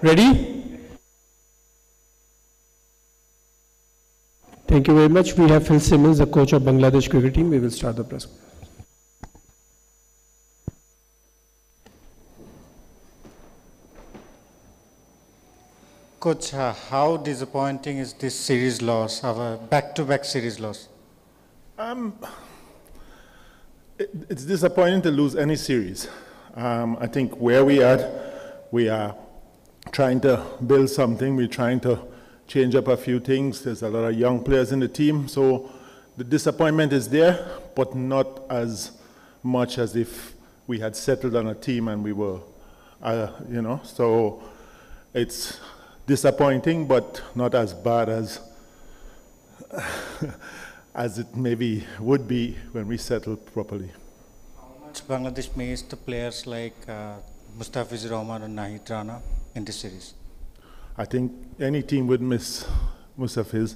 Ready? Thank you very much. We have Phil Simmons, the coach of Bangladesh cricket team. We will start the press. Coach, how disappointing is this series loss, our back-to-back series loss? It's disappointing to lose any series. I think where we are trying to build something. We're trying to change up a few things. There's a lot of young players in the team, so the disappointment is there, but not as much as if we had settled on a team and we were, so it's disappointing, but not as bad as as it maybe would be when we settle properly. How much Bangladesh missed the players like Mustafiz Rahman and Nahid Rana in this series? I think any team would miss Mustafiz.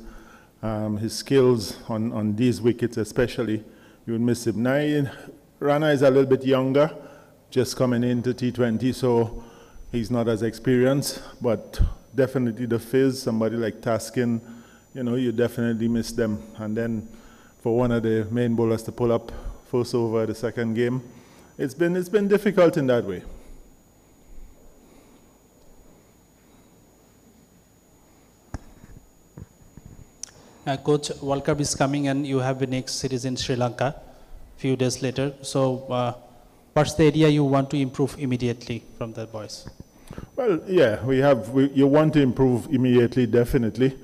His skills on these wickets especially, you would miss him. Nahid Rana is a little bit younger, just coming into T20, so he's not as experienced, but definitely the fizz, somebody like Taskin, you definitely miss them. And then for one of the main bowlers to pull up first over the second game, it's been difficult in that way. Coach, World Cup is coming and you have the next series in Sri Lanka a few days later. So what's the area you want to improve immediately from the boys? Well, yeah, you want to improve immediately, definitely.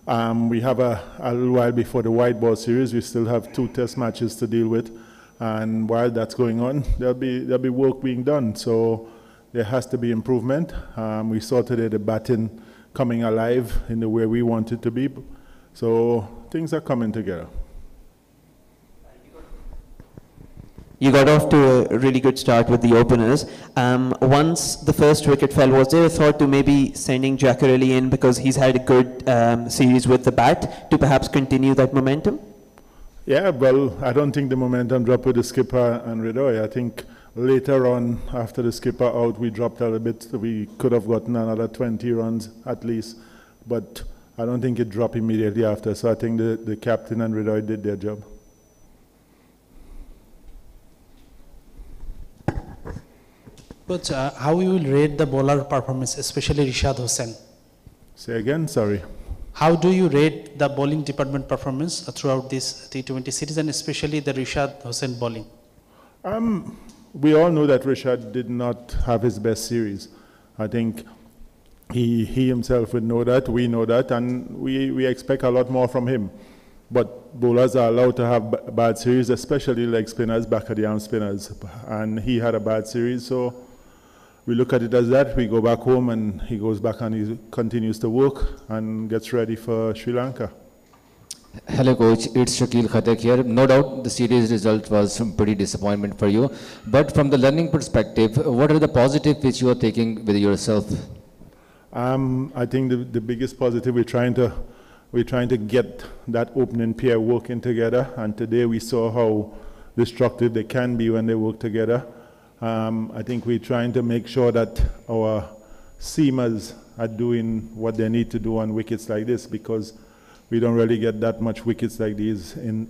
We have a little while before the white ball series. We still have 2 test matches to deal with. And while that's going on, there'll be work being done. So there has to be improvement. We saw today the batting coming alive in the way we want it to be. So things are coming together. You got off to a really good start with the openers. Once the first wicket fell, was there a thought to maybe sending Jackarelli in because he's had a good series with the bat to perhaps continue that momentum? Yeah, well, I don't think the momentum dropped with the skipper and Ridoy. I think later on, after the skipper out, we dropped a little bit. We could have gotten another 20 runs at least, but I don't think it dropped immediately after. So I think the captain and Ridoy did their job. Coach, how you will rate the bowler performance, especially Rishad Hossain? Say again, sorry. How do you rate the bowling department performance throughout this T20 series and especially the Rishad Hossain bowling? We all know that Rishad did not have his best series. I think he himself would know that, we know that, and we expect a lot more from him. But bowlers are allowed to have bad series, especially leg spinners, back of the arm spinners. And he had a bad series, so we look at it as that. We go back home and he goes back and he continues to work and gets ready for Sri Lanka. Hello coach, it's Shakil Khatak here. No doubt the series result was some pretty disappointment for you. But from the learning perspective, what are the positives which you are taking with yourself? I think the biggest positive, we're trying to get that opening pair working together, and today we saw how destructive they can be when they work together. I think we're trying to make sure that our seamers are doing what they need to do on wickets like this, because we don't really get that much wickets like these in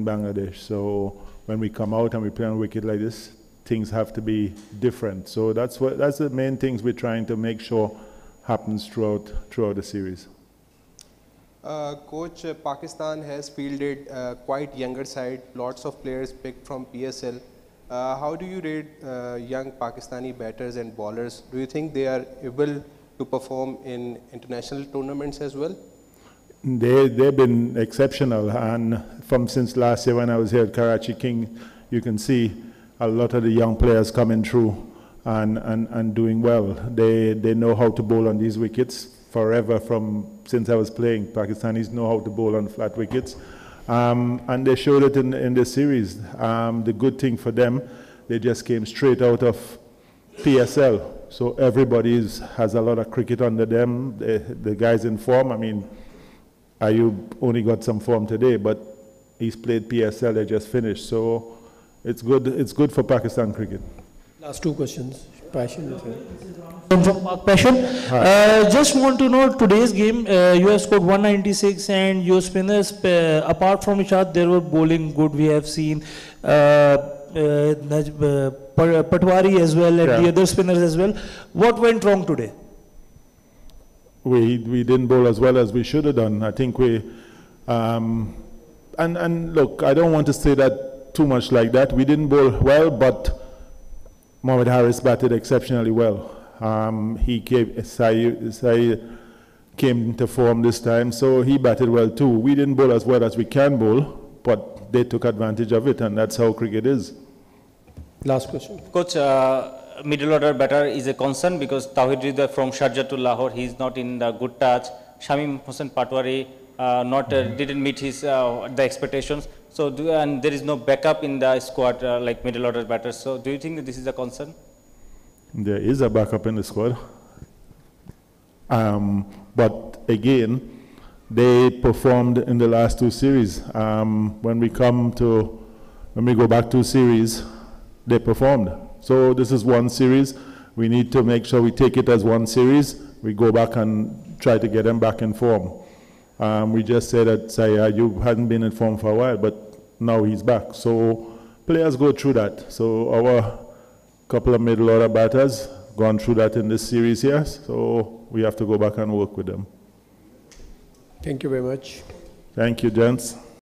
Bangladesh. So when we come out and we play on a wicket like this, things have to be different. So that's the main things we're trying to make sure happens throughout the series. Coach, Pakistan has fielded quite younger side, lots of players picked from PSL. How do you rate young Pakistani batters and bowlers? Do you think they are able to perform in international tournaments as well? They've been exceptional, and since last year when I was here at Karachi King, you can see a lot of the young players coming through and doing well. They know how to bowl on these wickets forever. Since I was playing, Pakistanis know how to bowl on flat wickets, and they showed it in the series. The good thing for them, they just came straight out of PSL, so everybody has a lot of cricket under them. The guys in form. I mean, Ayub only got some form today, but he's played PSL. They just finished, so it's good. It's good for Pakistan cricket. Last 2 questions. Passion is there. From Park Passion. Just want to know today's game, you have scored 196 and your spinners, apart from Ishad, they were bowling good. We have seen Patwari as well and the other spinners as well. What went wrong today? We didn't bowl as well as we should have done. I think we, and look, I don't want to say that too much like that. We didn't bowl well, but Mohammad Harris batted exceptionally well. He came, Sai came into form this time, so he batted well too. We didn't bowl as well as we can bowl, but they took advantage of it, and that's how cricket is. Last question. Coach, middle order batter is a concern because Tawhid Rida from Sharjah to Lahore, he is not in the good touch. Shamim Hossain Patwari didn't meet his the expectations. So and there is no backup in the squad like middle order batters. So do you think that this is a concern? There is a backup in the squad, but again, they performed in the last two series. When we go back 2 series, they performed. So this is one series. We need to make sure we take it as one series. We go back and try to get them back in form. We just said that Ayub hadn't been in form for a while, but now he's back. So players go through that. So our couple of middle order batters gone through that in this series here. So we have to go back and work with them. Thank you very much. Thank you, gents.